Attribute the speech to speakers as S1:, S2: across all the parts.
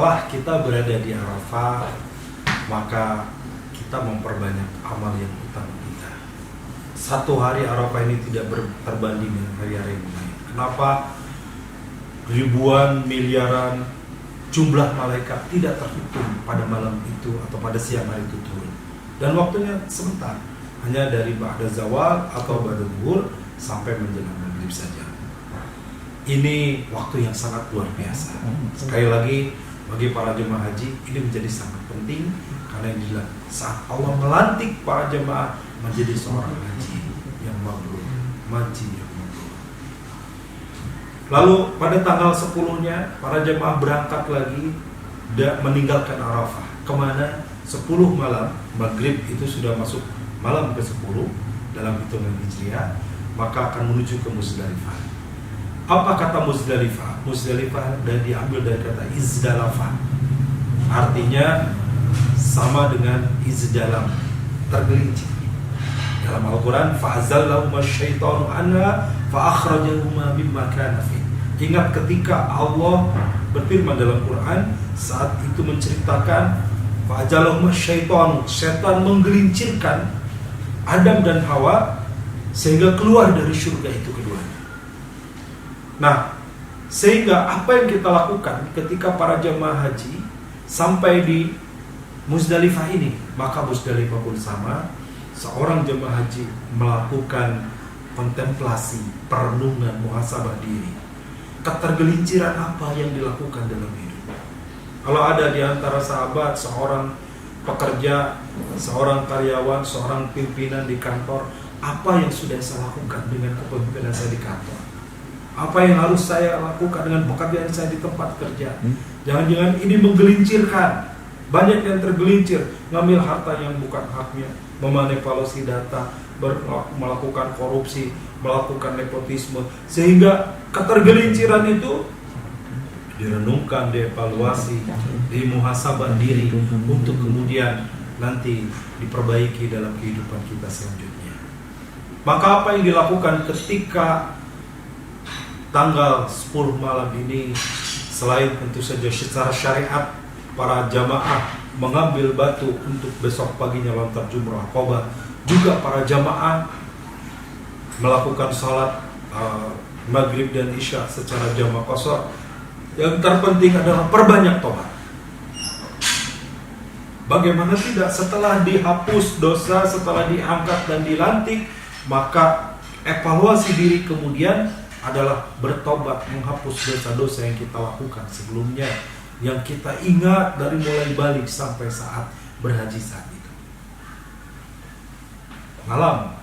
S1: setelah kita berada di Arafah, maka kita memperbanyak amal yang utama kita. Satu hari Arafah ini tidak terbanding dengan hari-hari yang lain. Kenapa? Ribuan, miliaran jumlah malaikat tidak terhitung pada malam itu atau pada siang hari itu turun. Dan waktunya sebentar, hanya dari ba'da zawal atau ba'da zuhur sampai menjelang maghrib saja. Ini waktu yang sangat luar biasa. Sekali lagi, bagi para jemaah haji ini menjadi sangat penting, karena inilah saat Allah melantik para jemaah menjadi seorang haji yang mabrur, haji yang mabrur. Lalu pada tanggal 10-nya para jemaah berangkat lagi meninggalkan Arafah. Kemana? 10 malam, maghrib itu sudah masuk malam ke-10 dalam hitungan Hijriah, maka akan menuju ke Muzdalifah. Apa kata Muzdalifah? Muzdalifah dan diambil dari kata izdalafah. Artinya sama dengan izdalam, tergelincir. Dalam Al-Quran, fa'azallahuma syaitanu anha fa'akhrajahuma mimma kana fi. Ingat ketika Allah berfirman dalam Quran, saat itu menceritakan fa'azallahuma syaitanu, setan menggelincirkan Adam dan Hawa sehingga keluar dari surga itu keduanya. Nah, sehingga apa yang kita lakukan ketika para jemaah haji sampai di Muzdalifah ini, maka Muzdalifah pun sama, seorang jemaah haji melakukan kontemplasi, perenungan, muhasabah diri. Ketergelinciran apa yang dilakukan dalam hidup. Kalau ada di antara sahabat seorang pekerja, seorang karyawan, seorang pimpinan di kantor, apa yang sudah saya lakukan dengan kepemimpinan saya di kantor? Apa yang harus saya lakukan dengan pekerjaan saya di tempat kerja? Jangan-jangan ini menggelincirkan. Banyak yang tergelincir, ngambil harta yang bukan haknya, memanipulasi data, melakukan korupsi, melakukan nepotisme, sehingga ketergelinciran itu direnungkan, dievaluasi, dimuhasabah diri untuk kemudian nanti diperbaiki dalam kehidupan kita selanjutnya. Maka apa yang dilakukan ketika tanggal 10 malam ini, selain tentu saja secara syariat para jamaah mengambil batu untuk besok paginya lontar Jumrah Aqabah, juga para jamaah melakukan salat maghrib dan isya secara jamaah qashar. Yang terpenting adalah perbanyak tobat. Bagaimana tidak, setelah dihapus dosa, setelah diangkat dan dilantik, maka evaluasi diri kemudian adalah bertobat, menghapus dosa-dosa yang kita lakukan sebelumnya, yang kita ingat dari mulai balik sampai saat berhaji saat itu. Malam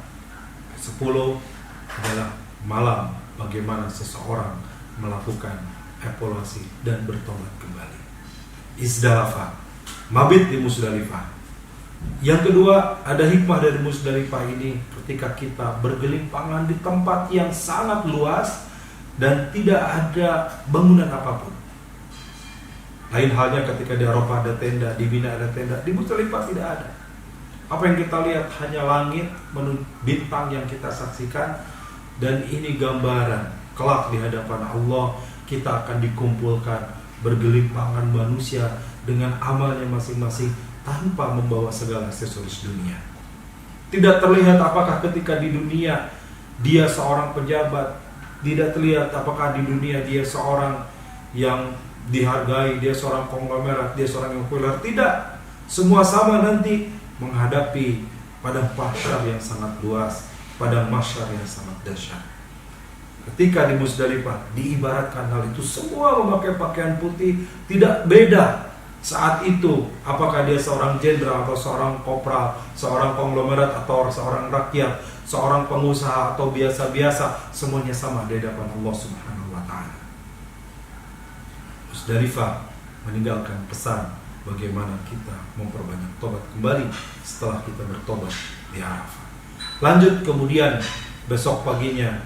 S1: 10 adalah malam bagaimana seseorang melakukan evaluasi dan bertobat kembali. Izdalafah, mabit di Muzdalifah. Yang kedua, ada hikmah dari Muzdalifah ini ketika kita bergelimpangan di tempat yang sangat luas dan tidak ada bangunan apapun. Lain halnya ketika di Arafah ada tenda, di Mina ada tenda, di Muzdalifah tidak ada. Apa yang kita lihat hanya langit, bintang yang kita saksikan, dan ini gambaran kelak di hadapan Allah kita akan dikumpulkan bergelimpangan manusia dengan amalnya masing-masing, tanpa membawa segala aksesoris dunia. Tidak terlihat apakah ketika di dunia dia seorang pejabat, tidak terlihat apakah di dunia dia seorang yang dihargai, dia seorang konglomerat, dia seorang yang populer. Tidak, semua sama nanti menghadapi padang mahsyar yang sangat luas, padang mahsyar yang sangat dahsyat. Ketika di Muzdalifah diibaratkan hal itu, semua memakai pakaian putih, tidak beda saat itu apakah dia seorang jenderal atau seorang kopral, seorang konglomerat atau seorang rakyat, seorang pengusaha atau biasa-biasa, semuanya sama di hadapan Allah Subhanahu wa taala. Muzdalifah meninggalkan pesan bagaimana kita memperbanyak tobat kembali setelah kita bertobat di Arafah. Lanjut kemudian besok paginya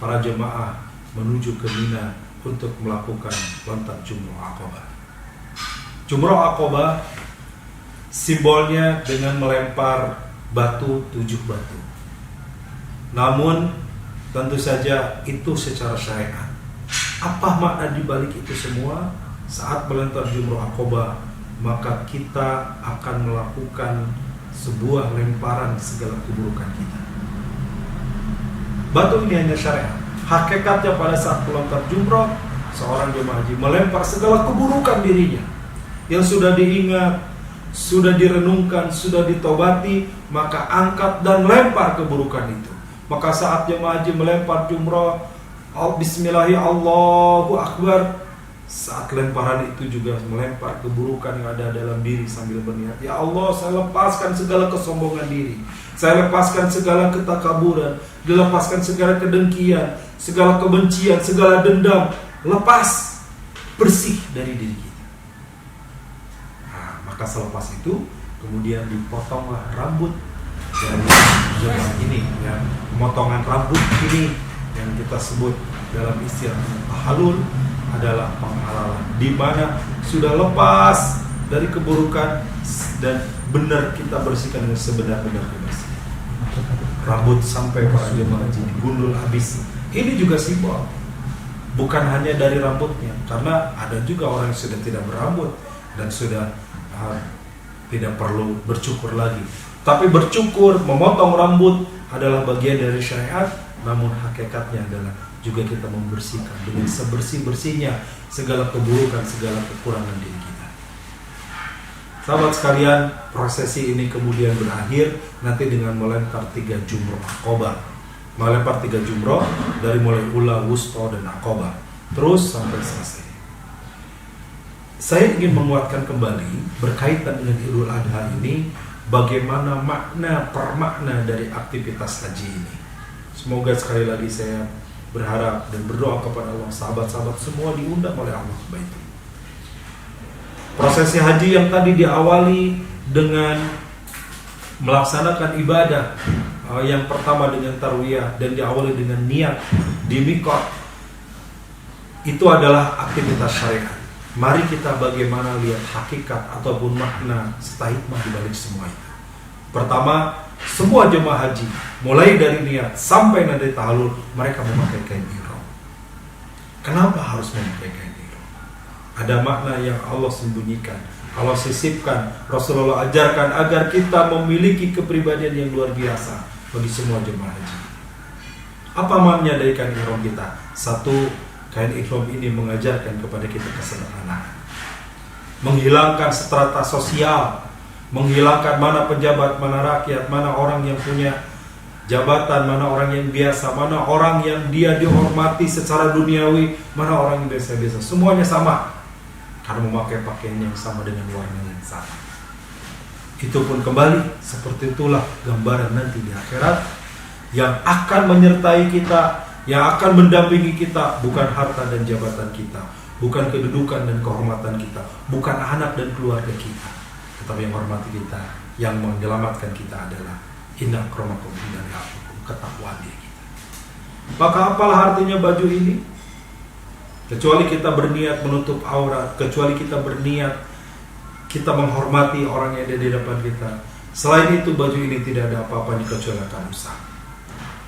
S1: para jemaah menuju ke Mina untuk melakukan lontar Jumrah Aqabah. Jumrah Aqabah simbolnya dengan melempar batu 7 batu. Namun tentu saja itu secara syariat. Apa makna dibalik itu semua? saat melempar jumroh Aqobah, maka kita akan melakukan sebuah lemparan segala keburukan kita. Batu ini hanya syariat. Hakikatnya pada saat melempar jumroh, seorang jemaah haji melempar segala keburukan dirinya yang sudah diingat, sudah direnungkan, sudah ditobati, maka angkat dan lempar keburukan itu. Maka saat jemaah haji melempar jumroh, bismillahirrahmanirrahim, Allahu Akbar, saat lemparan itu juga melempar keburukan yang ada dalam diri sambil berniat, ya Allah, saya lepaskan segala kesombongan diri, saya lepaskan segala ketakaburan, dilepaskan segala kedengkian, segala kebencian, segala dendam, lepas, bersih dari diri kita. Nah, maka selepas itu kemudian dipotonglah rambut dari jemaah ini, ya, pemotongan rambut ini yang kita sebut dalam istilah tahallul adalah penghalalan, di mana sudah lepas dari keburukan dan benar kita bersihkan dengan sebenar-benar kebersihan. Rambut sampai para jemaah haji digundul habis. Ini juga simbol, bukan hanya dari rambutnya, karena ada juga orang yang sudah tidak berambut dan sudah tidak perlu bercukur lagi. Tapi bercukur, memotong rambut adalah bagian dari syariat, namun hakikatnya adalah juga kita membersihkan dengan sebersih-bersihnya segala keburukan, segala kekurangan diri kita. Sahabat sekalian, prosesi ini kemudian berakhir nanti dengan melempar 3 jumroh Aqobah. Melempar 3 jumroh dari mulai ula, wusta, dan Aqobah, terus sampai selesai. Saya ingin menguatkan kembali berkaitan dengan Idul Adha ini, bagaimana makna permakna dari aktivitas haji ini. Semoga sekali lagi saya berharap dan berdoa kepada Allah, sahabat-sahabat semua diundang oleh Allah ke Baitul. Prosesi haji yang tadi diawali dengan melaksanakan ibadah, yang pertama dengan tarwiyah dan diawali dengan niat di miqat, itu adalah aktivitas syariat. Mari kita bagaimana lihat hakikat ataupun makna serta hikmah di balik semua itu. Pertama, semua jemaah haji mulai dari niat sampai nanti tahallul mereka memakai kain ihram. Kenapa harus memakai kain ihram? Ada makna yang Allah sembunyikan, Allah sisipkan, Rasulullah ajarkan agar kita memiliki kepribadian yang luar biasa bagi semua jemaah haji. Apa makna dari kain ihram kita? Satu, kain ihram ini mengajarkan kepada kita kesederhanaan, menghilangkan strata sosial, menghilangkan mana pejabat, mana rakyat, mana orang yang punya jabatan, mana orang yang biasa, mana orang yang dia dihormati secara duniawi, mana orang yang biasa-biasa. Semuanya sama karena memakai pakaian yang sama dengan warna yang sama. Itu pun kembali seperti itulah gambaran nanti di akhirat yang akan menyertai kita, yang akan mendampingi kita, bukan harta dan jabatan kita, bukan kedudukan dan kehormatan kita, bukan anak dan keluarga kita, tetapi yang hormati kita, yang menyelamatkan kita adalah inna akramakum indallahi ketakwaan diri kita. Maka apalah artinya baju ini? Kecuali kita berniat menutup aurat, kecuali kita berniat kita menghormati orang yang ada di depan kita. Selain itu baju ini tidak ada apa-apanya kecuali akan rusak.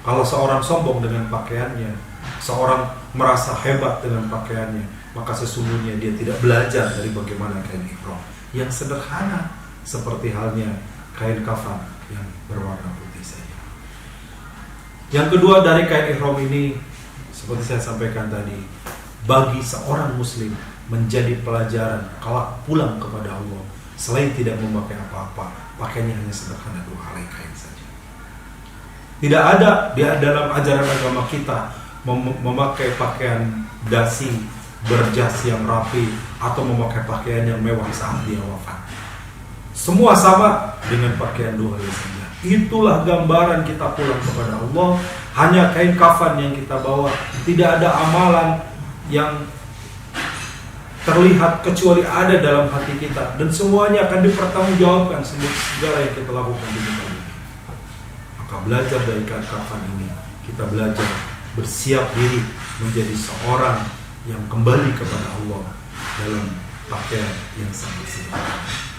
S1: Kalau seorang sombong dengan pakaiannya, seorang merasa hebat dengan pakaiannya, maka sesungguhnya dia tidak belajar dari bagaimana kain ihram yang sederhana, seperti halnya kain kafan yang berwarna putih saja. Yang kedua dari kain ihram ini, seperti saya sampaikan tadi, bagi seorang muslim menjadi pelajaran kalau pulang kepada Allah, selain tidak memakai apa-apa, pakaiannya hanya sederhana 2 helai kain saja. Tidak ada di dalam ajaran agama kita memakai pakaian dasi, berjas yang rapi, atau memakai pakaian yang mewah saat dia wafat. Semua sama dengan pakaian 2 helai saja. Itulah gambaran kita pulang kepada Allah. Hanya kain kafan yang kita bawa, tidak ada amalan yang terlihat kecuali ada dalam hati kita, dan semuanya akan dipertanggungjawabkan segala yang kita lakukan di dunia ini. Maka belajar dari kain kafan ini, kita belajar bersiap diri menjadi seorang yang kembali kepada Allah dalam pakaian yang sangat sederhana.